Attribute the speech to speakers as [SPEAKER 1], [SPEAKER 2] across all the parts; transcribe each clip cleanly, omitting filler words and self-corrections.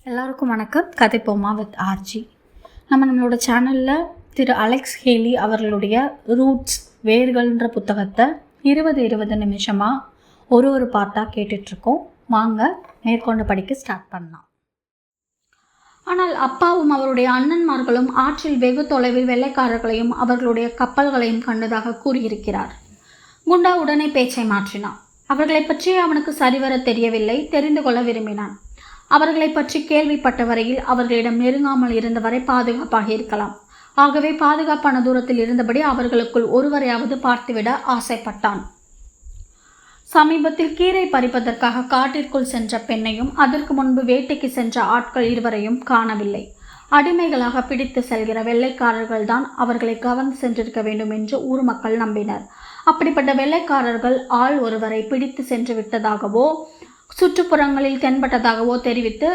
[SPEAKER 1] எல்லாருக்கும் வணக்கம். கதைப்போமா with RJ. நம்மளோட சேனலில் திரு அலெக்ஸ் ஹேலி அவர்களுடைய ரூட்ஸ் வேர்கள்ன்ற புத்தகத்தை 20 நிமிஷமாக ஒரு பார்ட்டாக கேட்டுட்ருக்கோம். வாங்க மேற்கொண்டு படிக்க ஸ்டார்ட் பண்ணலாம். ஆனால் அப்பாவும் அவருடைய அண்ணன்மார்களும் ஆற்றில் வெகு தொலைவில் வெள்ளைக்காரர்களையும் அவர்களுடைய கப்பல்களையும் கண்டதாக கூறியிருக்கிறார். குண்டா உடனே பேச்சை மாற்றினான். அவர்களை பற்றி அவனுக்கு சரிவர தெரியவில்லை. தெரிந்து கொள்ள விரும்பினான். அவர்களை பற்றி கேள்விப்பட்ட வரையில் அவர்களிடம் நெருங்காமல் இருந்தவரை பாதுகாப்பாக இருக்கலாம். ஆகவே பாதுகாப்பான தூரத்தில் இருந்தபடி அவர்களுக்குள் ஒருவரையாவது பார்த்துவிட ஆசைப்பட்டான். சமீபத்தில் கீரை பறிப்பதற்காக காட்டிற்குள் சென்ற பெண்ணையும் அதற்கு முன்பு வேட்டைக்கு சென்ற ஆட்கள் இருவரையும் காணவில்லை. அடிமைகளாக பிடித்து செல்கிற வெள்ளைக்காரர்கள் தான் அவர்களை கவர்ந்து சென்றிருக்க வேண்டும் என்று ஊர் மக்கள் நம்பினர். அப்படிப்பட்ட வெள்ளைக்காரர்கள் ஆள் ஒருவரை பிடித்து சென்று விட்டதாகவோ சுற்றுப்புறங்களில் தென்பட்டதாகவோ தெரிவித்து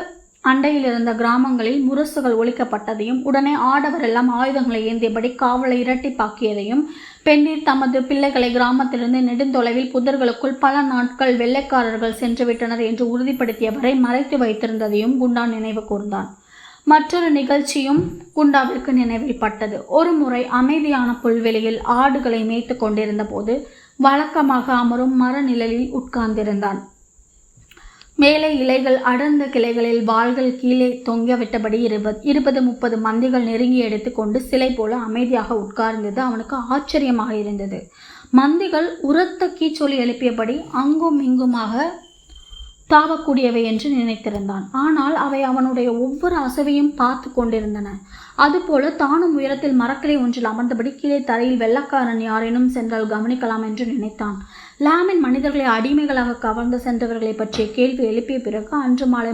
[SPEAKER 1] அண்டையில் இருந்த கிராமங்களில் முரசுகள் ஒலிக்கப்பட்டதையும் உடனே ஆடவர் எல்லாம் ஆயுதங்களை ஏந்தியபடி காவலை இரட்டிப்பாக்கியதையும் பெண்ணீர் தமது பிள்ளைகளை கிராமத்திலிருந்து நெடுந்தொலைவில் புதர்களுக்குள் பல நாட்கள் வெள்ளைக்காரர்கள் சென்றுவிட்டனர் என்று உறுதிப்படுத்தியவரை மறைத்து வைத்திருந்ததையும் குண்டா நினைவு கூர்ந்தான். மற்றொரு நிகழ்ச்சியும் குண்டாவிற்கு நினைவில் பட்டது. ஒரு முறை அமைதியான புல்வெளியில் ஆடுகளை மேய்த்து கொண்டிருந்த போது வழக்கமாக அமரும் மர நிழலில் உட்கார்ந்திருந்தான். மேலே இலைகள் அடர்ந்த கிளைகளில் வாள்கள் கீழே தொங்கவிட்டபடி 20-30 மந்திகள் நெருங்கி எடுத்துக்கொண்டு சிலை போல அமைதியாக உட்கார்ந்தது அவனுக்கு ஆச்சரியமாக இருந்தது. மந்திகள் உரத்த கீச்சொலி எழுப்பியபடி அங்கும் இங்குமாக தாவக்கூடியவை என்று நினைத்திருந்தான். ஆனால் அவை அவனுடைய ஒவ்வொரு அசைவையும் பார்த்து கொண்டிருந்தன. அதுபோல தானும் உயரத்தில் மரக்கிளை ஒன்றில் அமர்ந்தபடி கீழே தரையில் வெள்ளக்காரன் யாரேனும் சென்றால் கவனிக்கலாம் என்று நினைத்தான். லாமின் மனிதர்களை அடிமைகளாக கவர்ந்து சென்றவர்களை பற்றிய கேள்வி எழுப்பிய பிறகு அன்று மாலை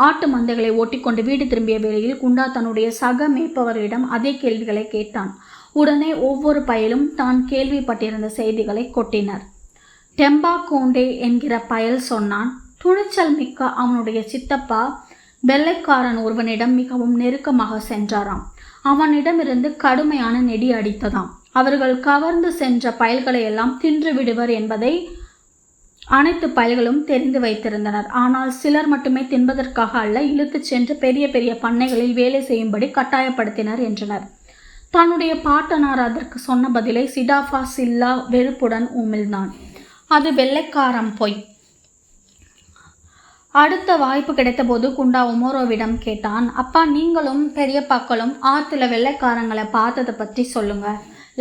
[SPEAKER 1] ஆட்டு மந்தைகளை ஓட்டிக்கொண்டு வீடு திரும்பிய வேளையில் குண்டா தன்னுடைய சக மேய்ப்பவரிடம் அதே கேள்விகளை கேட்டான். உடனே ஒவ்வொரு பயலும் தான் கேள்விப்பட்டிருந்த செய்திகளை கொட்டினர். டெம்பா கோண்டே என்கிற பயல் சொன்னான். துணிச்சல் மிக்க அவனுடைய சித்தப்பா வெள்ளைக்காரன் ஒருவனிடம் மிகவும் நெருக்கமாக சென்றாராம். அவனிடமிருந்து கடுமையான நெடி அடித்ததாம். அவர்கள் கவர்ந்து சென்ற பயல்களை எல்லாம் தின்று விடுவர் என்பதை அனைத்து பயல்களும் தெரிந்து வைத்திருந்தனர். ஆனால் சிலர் மட்டுமே தின்பதற்காக அல்ல, இழுத்துச் சென்று பெரிய பெரிய பண்ணைகளில் வேலை செய்யும்படி கட்டாயப்படுத்தினர் என்றனர். தன்னுடைய பாட்டனார் அதற்கு சொன்ன பதிலை சிடாஃபா சில்லா வெறுப்புடன் உமிழ்ந்தான். அது வெள்ளைக்காரம் பொய். அடுத்த வாய்ப்பு கிடைத்தபோது குண்டா ஒமோரோவிடம் கேட்டான். அப்பா, நீங்களும் பெரியப்பாக்களும் ஆற்றுல வெள்ளைக்காரங்களை பார்த்ததை பற்றி சொல்லுங்க.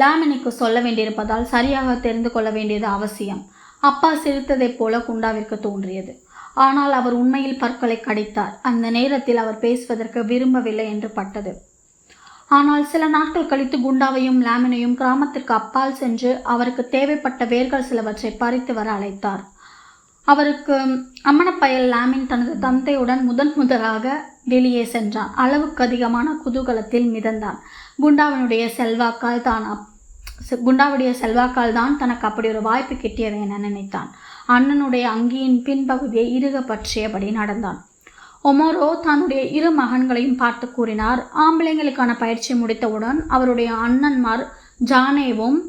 [SPEAKER 1] லாமினிக்கு சொல்ல வேண்டியிருப்பதால் சரியாக தெரிந்து கொள்ள வேண்டியது அவசியம். அப்பா சிரித்ததைப் போல குண்டாவிற்கு தோன்றியது. ஆனால் அவர் உண்மையில் பற்களை கடித்தார். அந்த நேரத்தில் அவர் பேசுவதற்கு விரும்பவில்லை என்று பட்டது. ஆனால் சில நாட்கள் கழித்து குண்டாவையும் லாமினையும் கிராமத்திற்கு அப்பால் சென்று அவருக்கு தேவைப்பட்ட வேர்கள் சிலவற்றை பறித்து வர அழைத்தார். அவருக்கு அம்மனப்பயல் லாமின் தனது தந்தையுடன் முதலாக வெளியே சென்றான். அளவுக்கு அதிகமான குதூகலத்தில் மிதந்தான். குண்டாவுடைய செல்வாக்கால் தான் தனக்கு அப்படி ஒரு வாய்ப்பு கிட்டியது என நினைத்தான். அண்ணனுடைய அங்கியின் பின்பகுதியை இறுக பற்றியபடி நடந்தான். ஒமோரோ தன்னுடைய 2 மகன்களையும் பார்த்து கூறினார். ஆம்பளைங்களுக்கான பயிற்சி முடித்தவுடன் அவருடைய அண்ணன்மார் ஜானேவும்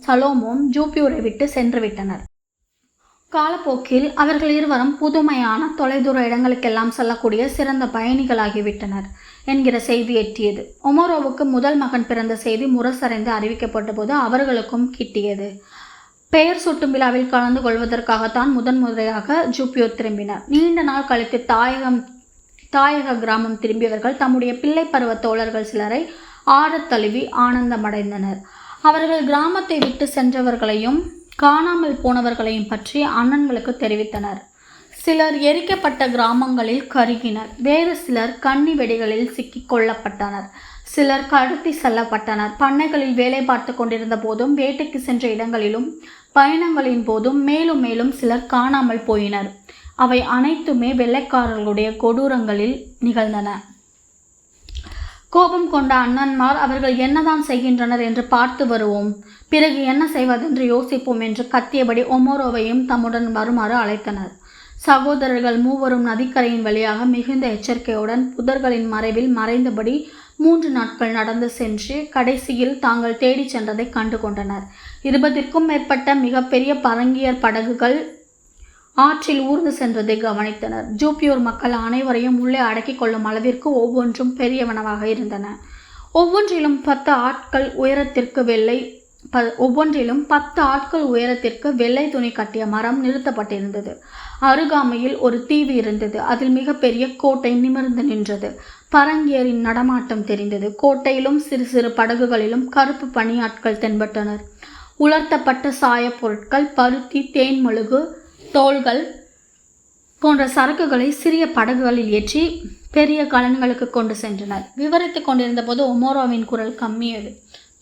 [SPEAKER 1] சலோமும் ஜூப்பியூரை விட்டு சென்று விட்டனர். காலப்போக்கில் அவர்கள் இருவரும் புதுமையான தொலைதூர இடங்களுக்கெல்லாம் செல்லக்கூடிய சிறந்த பயணிகளாகிவிட்டனர் என்கிற செய்தி எட்டியது. ஒமோரோவுக்கு முதல் மகன் பிறந்த செய்தி முரசறைந்து அறிவிக்கப்பட்ட போது அவர்களுக்கும் கிட்டியது. பெயர் சூட்டும் விழாவில் கலந்து கொள்வதற்காகத்தான் முதன்முறையாக ஜூப்பியூர் திரும்பினர். நீண்ட நாள் கழித்து தாயக கிராமம் திரும்பியவர்கள் தம்முடைய பிள்ளை பருவ தோழர்கள் சிலரை ஆடத் தழுவி ஆனந்தமடைந்தனர். அவர்கள் கிராமத்தை விட்டு சென்றவர்களையும் காணாமல் போனவர்களையும் பற்றி அண்ணன்களுக்கு தெரிவித்தனர். சிலர் எரிக்கப்பட்ட கிராமங்களில் கருகினர். வேறு சிலர் கன்னி வெடிகளில் சிக்கிக் கொள்ளப்பட்டனர். சிலர் கடத்தி செல்லப்பட்டனர். பண்ணைகளில் வேலை பார்த்து கொண்டிருந்த போதும் வேட்டைக்கு சென்ற இடங்களிலும் பயணங்களின் போதும் மேலும் மேலும் சிலர் காணாமல் போயினர். அவை அனைத்துமே வெள்ளைக்காரர்களுடைய கொடூரங்களில் நிகழ்ந்தன. கோபம் கொண்ட அண்ணன்மார் அவர்கள் என்னதான் செய்கின்றனர் என்று பார்த்து வருவோம், பிறகு என்ன செய்வதென்று யோசிப்போம் என்று கத்தியபடி ஒமோரோவையும் தம்முடன் வருமாறு அழைத்தனர். சகோதரர்கள் மூவரும் நதிக்கரையின் வழியாக மிகுந்த எச்சரிக்கையுடன் புதர்களின் மறைவில் மறைந்தபடி 3 நாட்கள் நடந்து சென்று கடைசியில் தாங்கள் தேடி சென்றதை கண்டு கொண்டனர். 20க்கும் மேற்பட்ட மிகப்பெரிய பரங்கியர் படகுகள் ஆற்றில் ஊர்ந்து சென்றதை கவனித்தனர். ஜூப்பியூர் மக்கள் அனைவரையும் உள்ளே அடக்கிக் கொள்ளும் அளவிற்கு ஒவ்வொன்றும் பெரியவனவாக இருந்தன. ஒவ்வொன்றிலும் 10 ஆட்கள் உயரத்திற்கு வெள்ளை துணி கட்டிய மரம் நிறுத்தப்பட்டிருந்தது. அருகாமையில் ஒரு தீவு இருந்தது. அதில் மிகப்பெரிய கோட்டை நிமிர்ந்து நின்றது. பரங்கியரின் நடமாட்டம் தெரிந்தது. கோட்டையிலும் சிறு சிறு படகுகளிலும் கருப்பு பணியாட்கள் தென்பட்டனர். உலர்த்தப்பட்ட சாயப் பொருட்கள், பருத்தி, தேன்மழுகு, தோள்கள் போன்ற சரக்குகளை சிறிய படகுகளில் ஏற்றி பெரிய கலன்களுக்கு கொண்டு சென்றனர். விவரித்துக் கொண்டிருந்த போது ஒமோரோவின் குரல் கம்மியது.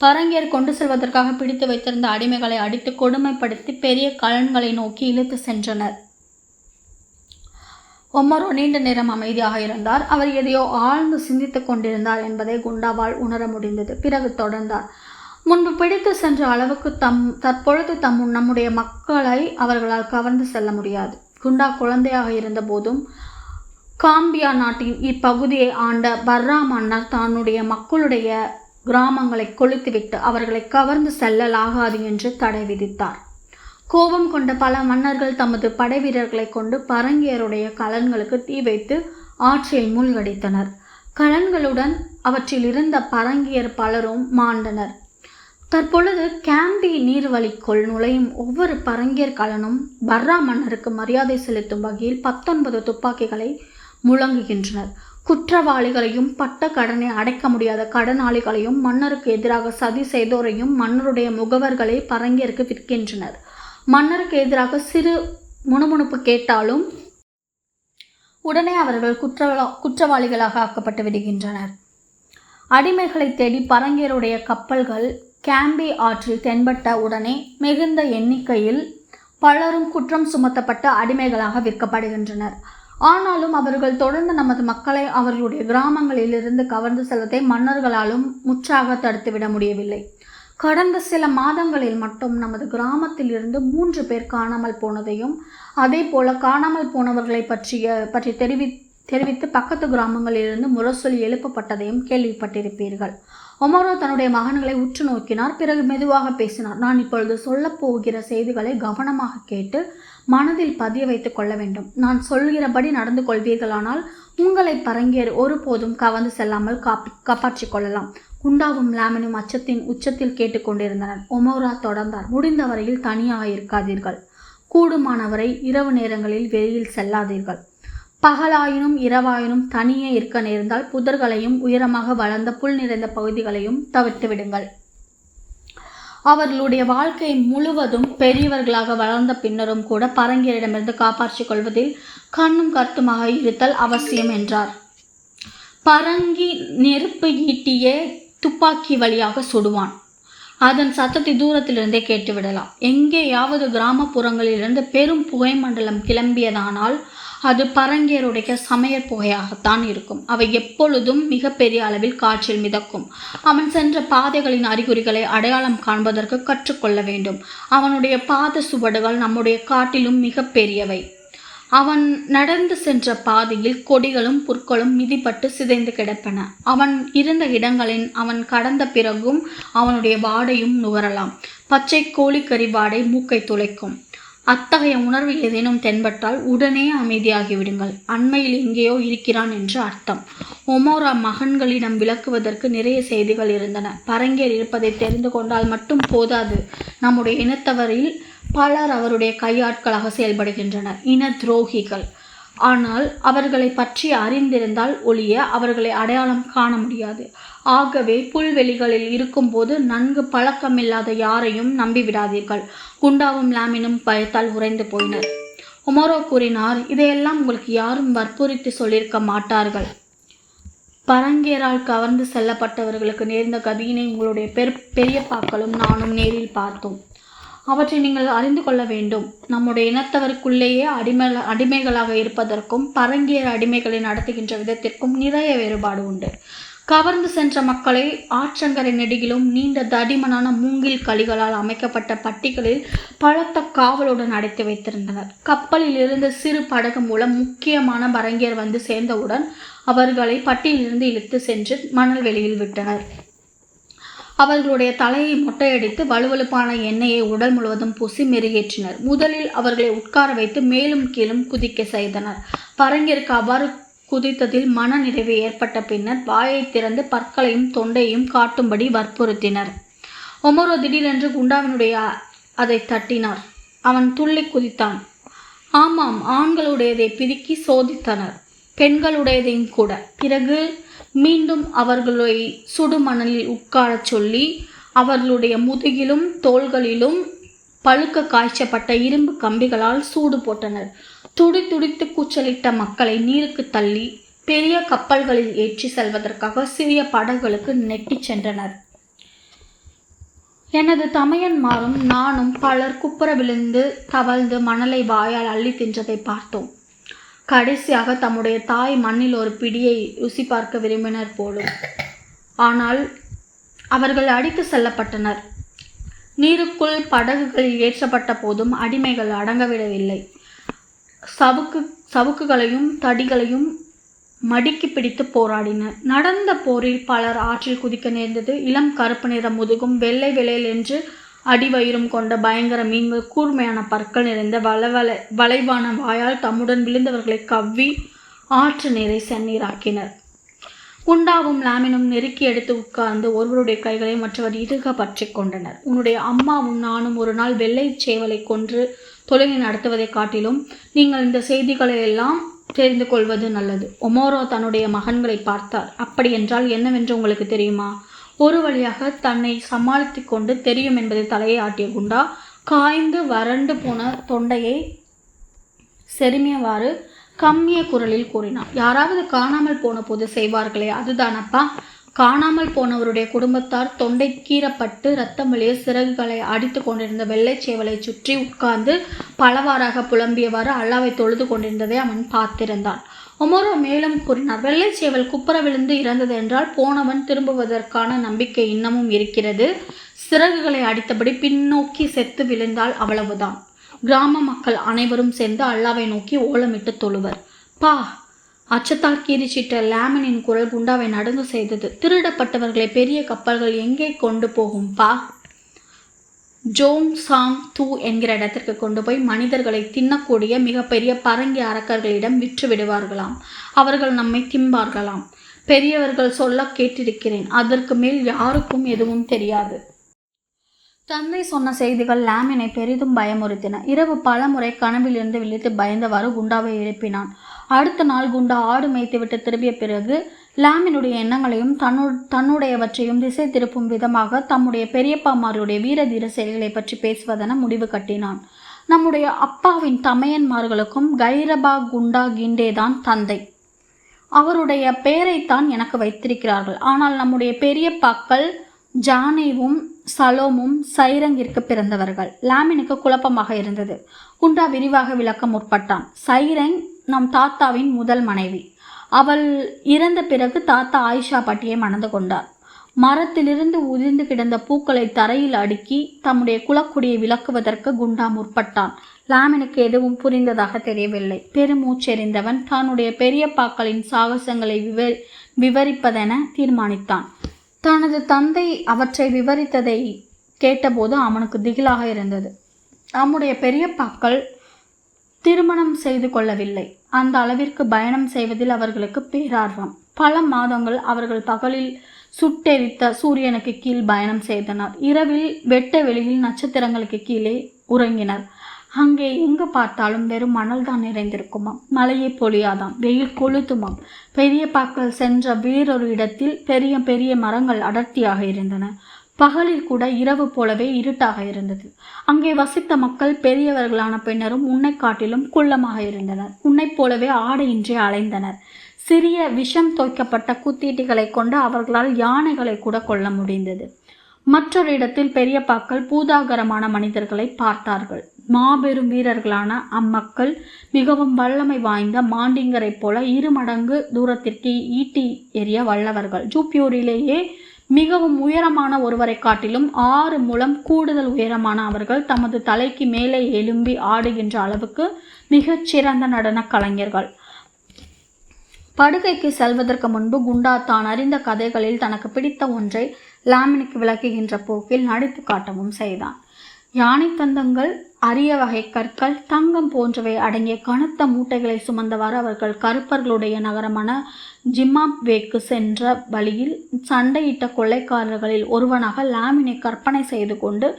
[SPEAKER 1] பரங்கியர் கொண்டு செல்வதற்காக பிடித்து வைத்திருந்த அடிமைகளை அடித்து கொடுமைப்படுத்தி பெரிய கலன்களை நோக்கி இழுத்து சென்றனர். ஒமோரோ நீண்ட நேரம் அமைதியாக இருந்தார். அவர் எதையோ ஆழ்ந்து சிந்தித்துக் கொண்டிருந்தார் என்பதை குண்டாவால் உணர முடிந்தது. பிறகு தொடர்ந்தார். முன்பு பிடித்து சென்ற அளவுக்கு தற்பொழுது நம்முடைய மக்களை அவர்களால் கவர்ந்து செல்ல முடியாது. குண்டா குழந்தையாக இருந்த போதும் காம்பியா நாட்டின் இப்பகுதியை ஆண்ட பர்ரா மன்னர் தன்னுடைய மக்களுடைய கிராமங்களை கொளுத்துவிட்டு அவர்களை கவர்ந்து செல்லலாகாது என்று தடை விதித்தார். கோபம் கொண்ட பல மன்னர்கள் தமது படை வீரர்களை கொண்டு பரங்கியருடைய கலன்களுக்கு தீ வைத்து ஆற்றில் மூழ்கடித்தனர். கலன்களுடன் அவற்றில் இருந்த பரங்கியர் பலரும் மாண்டனர். தற்பொழுது கேம்பி நீர்வழிக்குள் நுழையும் ஒவ்வொரு பரங்கியர் கலனும் பர்ரா மன்னருக்கு மரியாதை செலுத்தும் வகையில் 19 துப்பாக்கிகளை முழங்குகின்றனர். குற்றவாளிகளையும் பட்ட கடனை அடைக்க முடியாத கடனாளிகளையும் மன்னருக்கு எதிராக சதி செய்தோரையும் மன்னருடைய முகவர்களை பரங்கியருக்கு விற்கின்றனர். மன்னருக்கு எதிராக சிறு முணுமுணுப்பு கேட்டாலும் உடனே அவர்கள் குற்றவாளிகளாக ஆக்கப்பட்டு விடுகின்றனர். அடிமைகளை தேடி பரங்கியருடைய கப்பல்கள் கேம்பி ஆற்றில் தென்பட்ட உடனே மிகுந்த எண்ணிக்கையில் பலரும் குற்றம் சுமத்தப்பட்ட அடிமைகளாக விற்கப்படுகின்றனர். ஆனாலும் அவர்கள் தொடர்ந்து நமது மக்களை அவர்களுடைய கிராமங்களிலிருந்து கவர்ந்து செல்வதை மன்னர்களாலும் முற்றாக தடுத்துவிட முடியவில்லை. கடந்த சில மாதங்களில் மட்டும் நமது கிராமத்தில் இருந்து 3 பேர் காணாமல் போனதையும் அதே போல காணாமல் போனவர்களை பற்றி தெரிவித்து பக்கத்து கிராமங்களிலிருந்து முரசொலி எழுப்பப்பட்டதையும் கேள்விப்பட்டிருப்பீர்கள். ஒமோரோ தன்னுடைய மகன்களை உற்று நோக்கினார். பிறகு மெதுவாக பேசினார். நான் இப்பொழுது சொல்லப்போகிற செய்திகளை கவனமாக கேட்டு மனதில் பதிய வைத்துக் கொள்ள வேண்டும். நான் சொல்கிறபடி நடந்து கொள்வீர்களானால் உங்களை பரங்கியர் ஒருபோதும் கவர்ந்து செல்லாமல் காப்பாற்றிக் கொள்ளலாம். குண்டாவும் லாமினும் அச்சத்தின் உச்சத்தில் கேட்டுக்கொண்டிருந்தனர். ஒமோரா தொடர்ந்தார். முடிந்தவரையில் தனியாக இருக்காதீர்கள். கூடுமானவரை இரவு நேரங்களில் வெளியில் செல்லாதீர்கள். பகலாயினும் இரவாயினும் தனியே இருக்க நேர்ந்தால் புதர்களையும் உயரமாக வளர்ந்த புல் நிறைந்த பகுதிகளையும் தவிர்த்து விடுங்கள். அவர்களுடைய வாழ்க்கை முழுவதும் பெரியவர்களாக வளர்ந்த பின்னரும் கூட பரங்கியரிடமிருந்து காப்பாற்றிக் கொள்வதில் கண்ணும் கருத்துமாக இருத்தல் அவசியம் என்றார். பரங்கி நெருப்பு ஈட்டியே துப்பாக்கி வழியாக சுடுவான். அதன் சத்தத்தை தூரத்திலிருந்தே கேட்டுவிடலாம். எங்கேயாவது கிராமப்புறங்களிலிருந்து பெரும் புகை மண்டலம் கிளம்பியதானால் அது பரங்கியருடைய சமையற் புகையாகத்தான் இருக்கும். அவை எப்பொழுதும் மிகப்பெரிய அளவில் காற்றில் மிதக்கும். அவன் சென்ற பாதைகளின் அறிகுறிகளை அடையாளம் காண்பதற்கு கற்றுக்கொள்ள வேண்டும். அவனுடைய பாத சுவடுகள் நம்முடைய காட்டிலும் மிக பெரியவை. அவன் நடந்து சென்ற பாதையில் கொடிகளும் புற்களும் மிதிப்பட்டு சிதைந்து கிடப்பன. அவன் இருந்த இடங்களில் அவன் கடந்த பிறகும் அவனுடைய வாடையும் நுகரலாம். பச்சை கோழிக்கறி வாடை மூக்கை துளைக்கும். அத்தகைய உணர்வு ஏதேனும் தென்பட்டால் உடனே அமைதியாகிவிடுங்கள். அண்மையில் எங்கேயோ இருக்கிறான் என்று அர்த்தம். ஒமோரா மகன்களிடம் விளக்குவதற்கு நிறைய செய்திகள் இருந்தன. பரங்கியர் இருப்பதை தெரிந்து கொண்டால் மட்டும் போதாது. நம்முடைய இனத்தவரில் பலர் அவருடைய கையாட்களாக செயல்படுகின்றனர். இன துரோகிகள். ஆனால் அவர்களை பற்றி அறிந்திருந்தால் ஒழிய அவர்களை அடையாளம் காண முடியாது. ஆகவே புல்வெளிகளில் இருக்கும்போது நன்கு பழக்கமில்லாத யாரையும் நம்பிவிடாதீர்கள். குண்டாவும் லாமினும் பயத்தால் உறைந்து போயினர். ஒமோரோ கூறினார், இதையெல்லாம் உங்களுக்கு யாரும் வற்புறுத்தி சொல்லியிருக்க மாட்டார்கள். பரங்கியரால் கவர்ந்து செல்லப்பட்டவர்களுக்கு நேர்ந்த கதியினை உங்களுடைய பெரியப்பாக்களும் நானும் நேரில் பார்த்தோம். அவற்றை நீங்கள் அறிந்து கொள்ள வேண்டும். நம்முடைய இனத்தவருக்குள்ளேயே அடிமைகளாக இருப்பதற்கும் பரங்கியர் அடிமைகளை நடத்துகின்ற விதத்திற்கும் நிறைய வேறுபாடு உண்டு. கவர்ந்து சென்ற மக்களை ஆற்றங்கரை நெடுகிலும் நீண்ட தடிமனான மூங்கில் களிகளால் அமைக்கப்பட்ட பட்டிகளில் பலத்த காவலுடன் அடைத்து வைத்திருந்தனர். கப்பலில் இருந்து சிறு படகு மூலம் முக்கியமான பரங்கியர் வந்து சேர்ந்தவுடன் அவர்களை பட்டியிலிருந்து இழுத்து சென்று மணல் வெளியில் விட்டனர். அவர்களுடைய தலையை மொட்டையடித்து வலுவழுப்பான எண்ணெயை உடல் முழுவதும் பூசி மெருகேற்றினர். முதலில் அவர்களை உட்கார வைத்து மேலும் கீழும் குதிக்க செய்தனர். பரங்கிற்கு அவ்வாறு குதித்ததில் மன நிறைவு ஏற்பட்ட பின்னர் வாயை திறந்து பற்களையும் தொண்டையும் காட்டும்படி வற்புறுத்தினர். ஒமோரோ திடீரென்று குண்டாவினுடைய அதை தட்டினார். அவன் துள்ளி குதித்தான். ஆமாம், ஆண்களுடையதை பிதுக்கி சோதித்தனர், பெண்களுடையதையும் கூட. பிறகு மீண்டும் அவர்களை சுடுமணலில் உட்காரச் சொல்லி அவர்களுடைய முதுகிலும் தோள்களிலும் பழுக்க காய்ச்சப்பட்ட இரும்பு கம்பிகளால் சூடு போட்டனர். துடித்து கூச்சலிட்ட மக்களை நீருக்கு தள்ளி பெரிய கப்பல்களில் ஏற்றி செல்வதற்காக சிறிய படகுகளுக்கு நெட்டிச் சென்றனர். எனது தமையன்மாரும் நானும் பலர் குப்புற விழுந்து தவழ்ந்து மணலை வாயால் அள்ளி தின்றதை பார்த்தோம். கடைசியாக தம்முடைய தாய் மண்ணில் ஒரு பிடியை ருசி பார்க்க விரும்பினர் போலும். ஆனால் அவர்கள் அடித்து செல்லப்பட்டனர். நீருக்குள் படகுகளில் ஏற்றப்பட்ட போதும் அடிமைகள் அடங்கவிடவில்லை. சவுக்குகளையும் தடிகளையும் மடிக்கி பிடித்து போராடினர். நடந்த போரில் பலர் ஆற்றில் குதிக்க நேர்ந்தது. இளம் கருப்பு நிற முதுகும் வெள்ளை வெளையில் என்று அடிவயிறும் கொண்ட பயங்கர மீன்கள் கூர்மையான பற்கள் நிறைந்த வளைவான வாயால் தம்முடன் விழுந்தவர்களை கவ்வி ஆற்று நீரை செந்நீராக்கினர். குண்டாவும் லாமினும் நெருக்கி எடுத்து உட்கார்ந்து ஒருவருடைய கைகளை மற்றவர் இறுக பற்றி கொண்டனர். உன்னுடைய அம்மாவும் நானும் ஒரு நாள் வெள்ளை சேவலை கொன்று தொழுகை நடத்துவதை காட்டிலும் நீங்கள் இந்த செய்திகளை எல்லாம் தெரிந்து கொள்வது நல்லது. ஒமோரோ தன்னுடைய மகன்களை பார்த்தார். அப்படி என்றால் என்னவென்று உங்களுக்கு தெரியுமா? ஒரு வழியாக தன்னை சமாளித்து கொண்டு தெரியும் என்பதை தலையை ஆட்டிய குண்டா காய்ந்து வறண்டு போன தொண்டையை செருமியவாறு கம்மிய குரலில் கூறினார். யாராவது காணாமல் போன போது செய்வார்களே, அதுதானப்பா. காணாமல் போனவருடைய குடும்பத்தார் தொண்டை கீறப்பட்டு இரத்தம் வழிய சிறகுகளை அடித்து கொண்டிருந்த வெள்ளை சேவலை சுற்றி உட்கார்ந்து பலவாறாக புலம்பியவாறு அல்லாவை தொழுது கொண்டிருந்ததை அவன் பார்த்திருந்தான். ஒமோரோ மேலும் கூறினார். வெள்ளை சேவல் குப்புற விழுந்து இறந்தது என்றால் போனவன் திரும்புவதற்கான நம்பிக்கை இன்னமும் இருக்கிறது. சிறகுகளை அடித்தபடி பின்னோக்கி செத்து விழுந்தால் அவ்வளவுதான். கிராம மக்கள் அனைவரும் சேர்ந்து அல்லாவை நோக்கி ஓலமிட்டு தொழுவர். பா! அச்சத்தால் கீறிச்சிட்ட லாமினின் குரல் குண்டாவை நடுங்க செய்தது. திருடப்பட்டவர்களை பெரிய கப்பல்கள் எங்கே கொண்டு போகும் பா? ஜோங் சாங் தூ என்கிற இடத்திற்கு கொண்டு போய் மனிதர்களை தின்னக்கூடிய மிகப்பெரிய பரங்கி அரக்கர்களிடம் விற்று விடுவார்களாம். அவர்கள் நம்மை திம்பார்களாம். பெரியவர்கள் சொல்ல கேட்டிருக்கிறேன். அதற்கு மேல் யாருக்கும் எதுவும் தெரியாது. தந்தை சொன்ன செய்திகள் லாமினை பெரிதும் பயமுறுத்தின. இரவு பல முறை கனவிலிருந்து விழித்து பயந்தவாறு குண்டாவை எழுப்பினான். அடுத்த நாள் குண்டா ஆடு மேய்த்துவிட்டு திரும்பிய பிறகு லாமினுடைய எண்ணங்களையும் தன்னுடையவற்றையும் திசை திருப்பும் விதமாக தம்முடைய பெரியப்பாமாருடைய வீர தீர செயல்களை பற்றி பேசுவதென முடிவு கட்டினான். நம்முடைய அப்பாவின் தமையன்மார்களுக்கும் கைரபா குண்டா கிண்டேதான் தந்தை. அவருடைய பெயரைத்தான் எனக்கு வைத்திருக்கிறார்கள். ஆனால் நம்முடைய பெரியப்பாக்கள் ஜானேவும் சலோமும் சைரங்கிற்கு பிறந்தவர்கள். லாமினுக்கு குழப்பமாக இருந்தது. குண்டா விரிவாக விளக்க முற்பட்டான். சைரங் நம் தாத்தாவின் முதல் மனைவி. அவள் இறந்த பிறகு தாத்தா ஆயிஷா பாட்டியை மணந்து கொண்டார். மரத்திலிருந்து உதிர்ந்து கிடந்த பூக்களை தரையில் அடுக்கி தம்முடைய குலக்குடியை விளக்குவதற்கு குண்டா முற்பட்டான். லாமினுக்கு எதுவும் புரிந்ததாக தெரியவில்லை. பெருமூச்செறிந்தவன் தன்னுடைய பெரியப்பாக்களின் சாகசங்களை விவரிப்பதென தீர்மானித்தான். தனது தந்தை அவற்றை விவரித்ததை கேட்டபோது அவனுக்கு திகிலாக இருந்தது. நம்முடைய பெரியப்பாக்கள் திருமணம் செய்து கொள்ளவில்லை. அந்த அளவிற்கு பயணம் செய்வதில் அவர்களுக்கு பேரார்வம். பல மாதங்கள் அவர்கள் பகலில் சுட்டெரித்த சூரியனுக்கு கீழ் பயணம் செய்தனர். இரவில் வெட்ட வெளியில் நட்சத்திரங்களுக்கு கீழே உறங்கினர். அங்கே எங்கு பார்த்தாலும் வெறும் மணல் தான் நிறைந்திருக்குமாம். மழையை பொழியாதாம். வெயில் கொளுத்துமாம். பெரியப்பாக்கள் சென்ற வேறொரு இடத்தில் பெரிய பெரிய மரங்கள் அடர்த்தியாக இருந்தன. பகலில் கூட இரவு போலவே இருட்டாக இருந்தது. அங்கே வசித்த மக்கள் பெரியவர்களான பின்னரும் உன்னை காட்டிலும் குள்ளமாக இருந்தனர். உன்னை போலவே ஆடையின்றி அலைந்தனர். சிறிய விஷம் தோய்க்கப்பட்ட குத்தீட்டிகளை கொண்டு அவர்களால் யானைகளை கூட கொள்ள முடிந்தது. மற்றொரு இடத்தில் பெரியப்பாக்கள் பூதாகரமான மனிதர்களை பார்த்தார்கள். மாபெரும் வீரர்களான அம்மக்கள் மிகவும் வல்லமை வாய்ந்த மாண்டிங்கரை போல 2 மடங்கு தூரத்திற்கு ஈட்டி எறிய வல்லவர்கள். ஜூப்பியூரிலேயே மிகவும் உயரமான ஒருவரை காட்டிலும் 6 முழம் கூடுதல் உயரமான அவர்கள் தமது தலைக்கு மேலே எழும்பி ஆடுகின்ற அளவுக்கு மிகச் சிறந்த நடன கலைஞர்கள். படுகைக்கு செல்வதற்கு முன்பு குண்டா தான் அறிந்த கதைகளில் தனக்கு பிடித்த ஒன்றை லாமினுக்கு விளக்குகின்ற போக்கில் நடித்து காட்டவும் செய்தான். யானை தந்தங்கள், அரிய வகை கற்கள், தங்கம் போன்றவை அடங்கிய கனத்த மூட்டைகளை சுமந்தவாறு அவர்கள் கருப்பர்களுடைய நகரமான ஜிம்பாப்வேக்கு சென்ற வழியில் சண்டையிட்ட கொள்ளைக்காரர்களில் ஒருவனாக லாமினை கற்பனை செய்து கொண்டு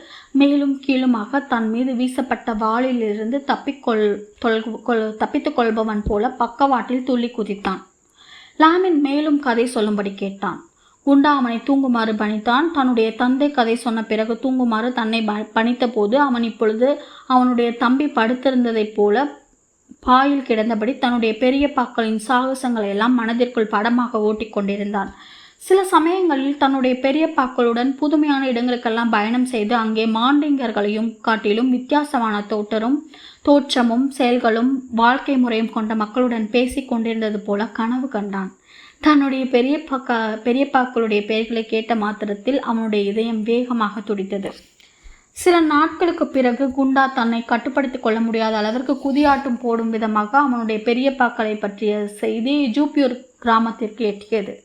[SPEAKER 1] மேலும் கீழுமாக தன் மீது வீசப்பட்ட வாளிலிருந்து தப்பித்து கொள்பவன் போல பக்கவாட்டில் துள்ளி குதித்தான். லாமின் மேலும் கதை சொல்லும்படி கேட்டான். குண்டா அவனை தூங்குமாறு பணித்தான். தன்னுடைய தந்தை கதை சொன்ன பிறகு தூங்குமாறு தன்னை பணித்த போது அவன் இப்பொழுது அவனுடைய தம்பி படுத்திருந்ததைப் போல பாயில் கிடந்தபடி தன்னுடைய பெரிய பாக்களின் சாகசங்களை எல்லாம் மனதிற்குள் படமாக ஓட்டிக்கொண்டிருந்தான். சில சமயங்களில் தன்னுடைய பெரிய பாக்களுடன் புதுமையான இடங்களுக்கெல்லாம் பயணம் செய்து அங்கே மாண்டிங்கர்களையும் காட்டிலும் வித்தியாசமான தோற்றமும் செயல்களும் வாழ்க்கை முறையும் கொண்ட மக்களுடன் பேசி கொண்டிருந்தது போல கனவு கண்டான். தன்னுடைய பெரிய பாக்களுடைய பெயர்களை கேட்ட மாத்திரத்தில் அவனுடைய இதயம் வேகமாக துடித்தது. சில நாட்களுக்கு பிறகு குண்டா தன்னை கட்டுப்படுத்திக் கொள்ள முடியாத அளவிற்கு குதியாட்டம் போடும் விதமாக அவனுடைய பெரிய பாக்களை பற்றிய செய்தி ஜூப்பியூர் கிராமத்திற்கு எட்டியது.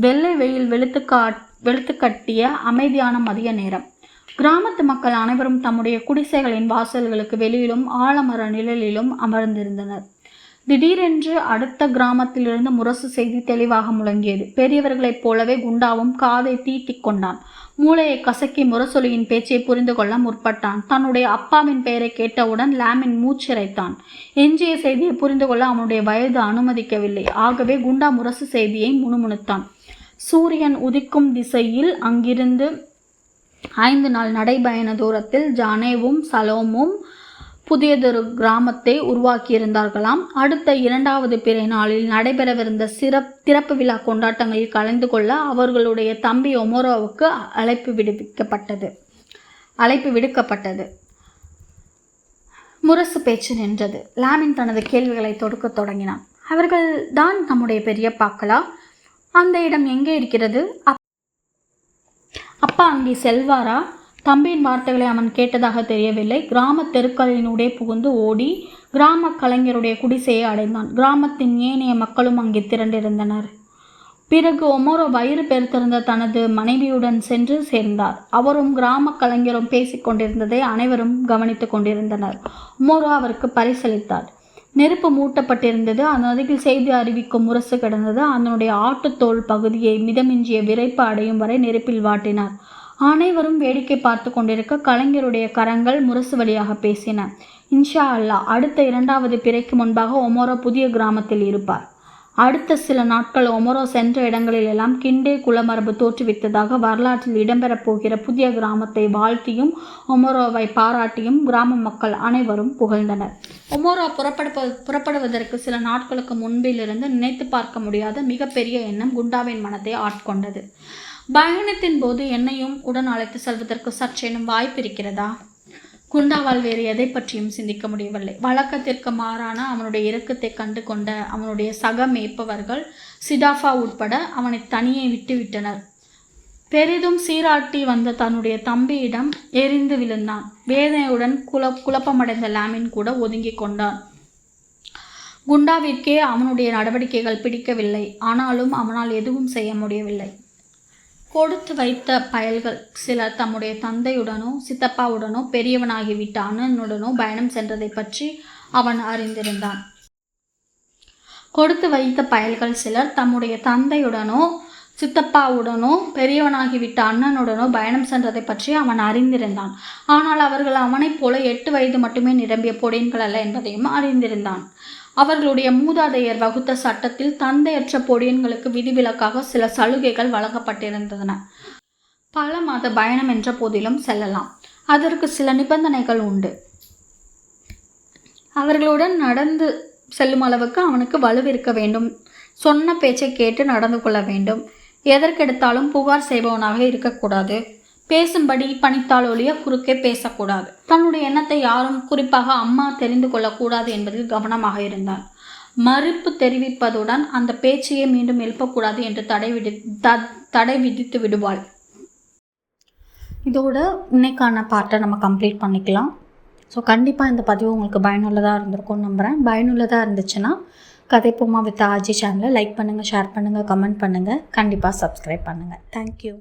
[SPEAKER 1] வெள்ளை வெயில் வெளுத்து கட்டிய அமைதியான மதிய நேரம். கிராமத்து மக்கள் அனைவரும் தம்முடைய குடிசைகளின் வாசல்களுக்கு வெளியிலும் ஆலமர நிழலிலும் அமர்ந்திருந்தனர். திடீரென்று அடுத்த கிராமத்திலிருந்து முரசு செய்தி தெளிவாக முழங்கியது. பெரியவர்களைப் போலவே குண்டாவும் காதை தீட்டிக் கொண்டான். மூளையை கசக்கி முரசொலியின் பேச்சை புரிந்து கொள்ள முற்பட்டான். தன்னுடைய அப்பாவின் பெயரை கேட்டவுடன் லாமின் மூச்சிறைத்தான். எஞ்சிய செய்தியை புரிந்து கொள்ள அவனுடைய வயது அனுமதிக்கவில்லை. ஆகவே குண்டா முரசு செய்தியை முணுமுணுத்தான். சூரியன் உதிக்கும் திசையில் அங்கிருந்து 5 நாள் நடைபயண தூரத்தில் ஜானேவும் சலோமும் புதியதொரு கிராமத்தை உருவாக்கியிருந்தார்களாம். அடுத்த 2வது பிறை நாளில் நடைபெறவிருந்த திறப்பு விழா கொண்டாட்டங்களில் கலந்து கொள்ள அவர்களுடைய தம்பி ஒமோரோவுக்கு அழைப்பு விடுக்கப்பட்டது. முரசு பேச்சு நின்றது. லாமின் தனது கேள்விகளை தொடுக்க தொடங்கினான். அவர்கள் தான் நம்முடைய பெரிய பாக்களா? அந்த இடம் எங்கே இருக்கிறது? அப்பா அங்கே செல்வாரா? தம்பியின் வார்த்தைகளை அவன் கேட்டதாக தெரியவில்லை. கிராம தெருக்களினுடைய புகுந்து ஓடி கிராம கலைஞருடைய குடிசையை அடைந்தான். கிராமத்தின் ஏனைய மக்களும் அங்கே திரண்டிருந்தனர். பிறகு ஒமோரோ வயிறு பெருத்திருந்த தனது மனைவியுடன் சென்று சேர்ந்தார். அவரும் கிராம கலைஞரும் பேசிக்கொண்டிருந்ததை அனைவரும் கவனித்து கொண்டிருந்தனர். ஒமோரோ அவருக்கு பரிசளித்தார். நெருப்பு மூட்டப்பட்டிருந்தது. அந்த அருகில் செய்தி அறிவிக்கும் முரசு கிடந்தது. அதனுடைய ஆட்டுத்தோல் பகுதியை மிதமிஞ்சிய விரைப்பு அடையும் வரை நெருப்பில் வாட்டினார். அனைவரும் வேடிக்கை பார்த்து கொண்டிருக்க கலைஞருடைய கரங்கள் முரசு வழியாக பேசின. இன்ஷா அல்லாஹ், அடுத்த 2வது பிறைக்கு முன்பாக ஒமோரோ புதிய கிராமத்தில் இருப்பார். அடுத்த சில நாட்கள் ஒமோரோ சென்ற இடங்களிலெல்லாம் கிண்டே குலமரபு தோற்றுவித்ததாக வரலாற்றில் இடம்பெறப் போகிற புதிய கிராமத்தை வாழ்த்தியும் ஒமோரோவை பாராட்டியும் கிராம மக்கள் அனைவரும் புகழ்ந்தனர். ஒமோரோ புறப்படுவதற்கு சில நாட்களுக்கு முன்பிலிருந்து நினைத்து பார்க்க முடியாத மிகப்பெரிய எண்ணம் குண்டாவின் மனத்தை ஆட்கொண்டது. பயணத்தின் போது என்னையும் உடன் அழைத்து செல்வதற்கு சற்றேனும் வாய்ப்பு இருக்கிறதா? குண்டாவால் வேறு எதை பற்றியும் சிந்திக்க முடியவில்லை. வழக்கத்திற்கு மாறான அவனுடைய இறக்கத்தை கண்டு கொண்ட அவனுடைய சக மேய்ப்பவர்கள் சிடாஃபா உட்பட அவனை தனியே விட்டுவிட்டனர். பெரிதும் சீராட்டி வந்த தன்னுடைய தம்பியிடம் எரிந்து விழுந்தான். வேதனையுடன் குழப்பமடைந்த லாமின் கூட ஒதுங்கி கொண்டான். குண்டாவிற்கே அவனுடைய நடவடிக்கைகள் பிடிக்கவில்லை. ஆனாலும் அவனால் எதுவும் செய்ய முடியவில்லை. கொடுத்து வைத்த பயல்கள் சிலர் தம்முடைய தந்தையுடனோ சித்தப்பாவுடனோ பெரியவனாகிவிட்ட அண்ணனுடனோ பயணம் சென்றதை பற்றி அவன் அறிந்திருந்தான். கொடுத்து வைத்த பயல்கள் சிலர் தம்முடைய தந்தையுடனோ சித்தப்பாவுடனோ பெரியவனாகிவிட்ட அண்ணனுடனோ பயணம் சென்றதை பற்றி அவன் அறிந்திருந்தான். ஆனால் அவர்கள் அவனைப் போல 8 வயது மட்டுமே நிரம்பிய பொடியன்கள் அல்ல என்பதையும் அறிந்திருந்தான். அவர்களுடைய மூதாதையர் வகுத்த சட்டத்தில் தந்தையற்ற பொடியன்களுக்கு விதிவிலக்காக சில சலுகைகள் வழங்கப்பட்டிருந்தன. பல மாத பயணம் என்ற போதிலும் செல்லலாம். அதற்கு சில நிபந்தனைகள் உண்டு. அவர்களுடன் நடந்து செல்லும் அளவுக்கு அவனுக்கு வலுவிருக்க வேண்டும். சொன்ன பேச்சை கேட்டு நடந்து கொள்ள வேண்டும். எதற்கெடுத்தாலும் புகார் செய்பவனாக இருக்கக்கூடாது. பேசும்படி பணித்தால் ஒழிய குறுக்கே பேசக்கூடாது. தன்னுடைய எண்ணத்தை யாரும், குறிப்பாக அம்மா, தெரிந்து கொள்ளக்கூடாது என்பதில் கவனமாக இருந்தான். மறுப்பு தெரிவிப்பதுடன் அந்த பேச்சையே மீண்டும் எழுப்பக்கூடாது என்று தடை விதித்து விடுவாள். இதோட இன்னைக்கான பார்ட்டை நம்ம கம்ப்ளீட் பண்ணிக்கலாம். ஸோ கண்டிப்பாக இந்த பதிவு உங்களுக்கு பயனுள்ளதாக இருந்திருக்கும்னு நம்புகிறேன். பயனுள்ளதாக இருந்துச்சுன்னா கதைப்போமா வித் ஆர்ஜி சேனலை லைக் பண்ணுங்கள், ஷேர் பண்ணுங்கள், கமெண்ட் பண்ணுங்கள், கண்டிப்பாக சப்ஸ்கிரைப் பண்ணுங்கள். தேங்க்யூ.